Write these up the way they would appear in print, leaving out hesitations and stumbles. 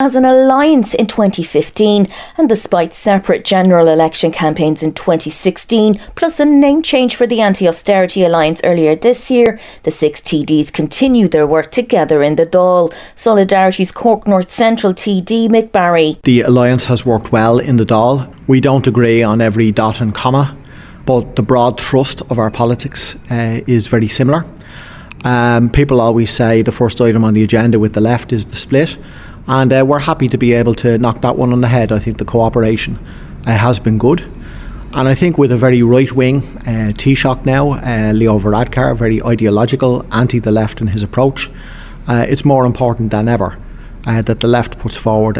as an alliance in 2015, and despite separate general election campaigns in 2016, plus a name change for the Anti-Austerity Alliance earlier this year, the 6 TDs continue their work together in the Dáil. Solidarity's Cork North Central TD, Mick Barry. The alliance has worked well in the Dáil. We don't agree on every dot and comma, but the broad thrust of our politics is very similar. People always say the first item on the agenda with the left is the split, and we're happy to be able to knock that one on the head. I think the cooperation has been good, and I think with a very right-wing Taoiseach now, Leo Varadkar, very ideological, anti the left in his approach, it's more important than ever that the left puts forward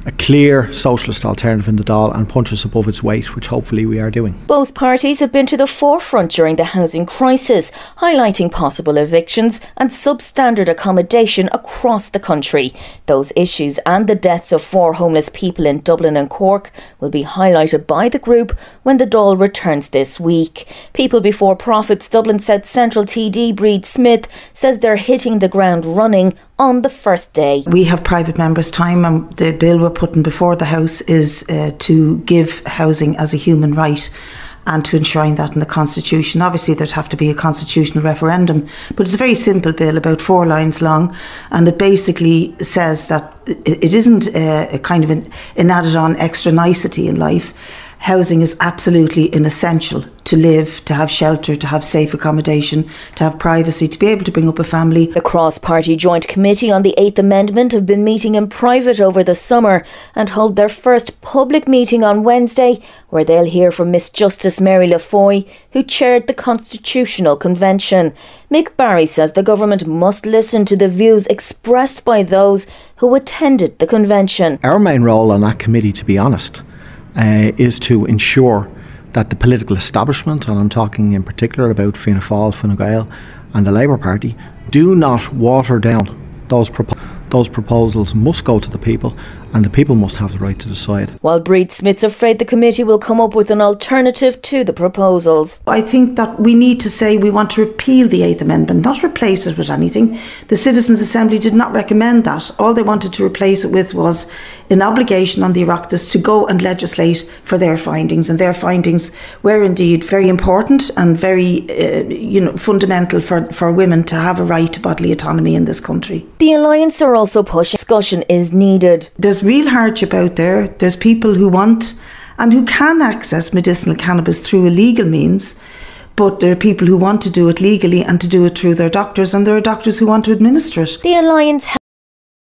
a clear socialist alternative in the Dáil and punches above its weight, which hopefully we are doing. Both parties have been to the forefront during the housing crisis, highlighting possible evictions and substandard accommodation across the country. Those issues and the deaths of 4 homeless people in Dublin and Cork will be highlighted by the group when the Dáil returns this week. People Before Profits Dublin South Central TD Brid Smith says they're hitting the ground running on the first day. We have private members' time, and the bill we're putting before the House is to give housing as a human right and to enshrine that in the Constitution. Obviously there'd have to be a constitutional referendum, but it's a very simple bill, about 4 lines long, and it basically says that it isn't a kind of an added on extra nicety in life. Housing is absolutely an essential to live, to have shelter, to have safe accommodation, to have privacy, to be able to bring up a family. The cross-party joint committee on the 8th Amendment have been meeting in private over the summer and hold their first public meeting on Wednesday, where they'll hear from Miss Justice Mary Lafoy, who chaired the Constitutional Convention. Mick Barry says the government must listen to the views expressed by those who attended the convention. Our main role on that committee, to be honest, is to ensure that the political establishment, and I'm talking in particular about Fianna Fáil, Fine Gael and the Labour Party, do not water down those proposals. Those proposals must go to the people, and the people must have the right to decide. While Brid Smith's afraid the committee will come up with an alternative to the proposals. I think that we need to say we want to repeal the 8th Amendment, not replace it with anything. The Citizens' Assembly did not recommend that. All they wanted to replace it with was an obligation on the Oireachtas to go and legislate for their findings, and their findings were indeed very important and very fundamental for women to have a right to bodily autonomy in this country. The Alliance are also pushing discussion is needed. There's real hardship out there. There's people who want and who can access medicinal cannabis through illegal means, but there are people who want to do it legally and to do it through their doctors, and there are doctors who want to administer it. The Alliance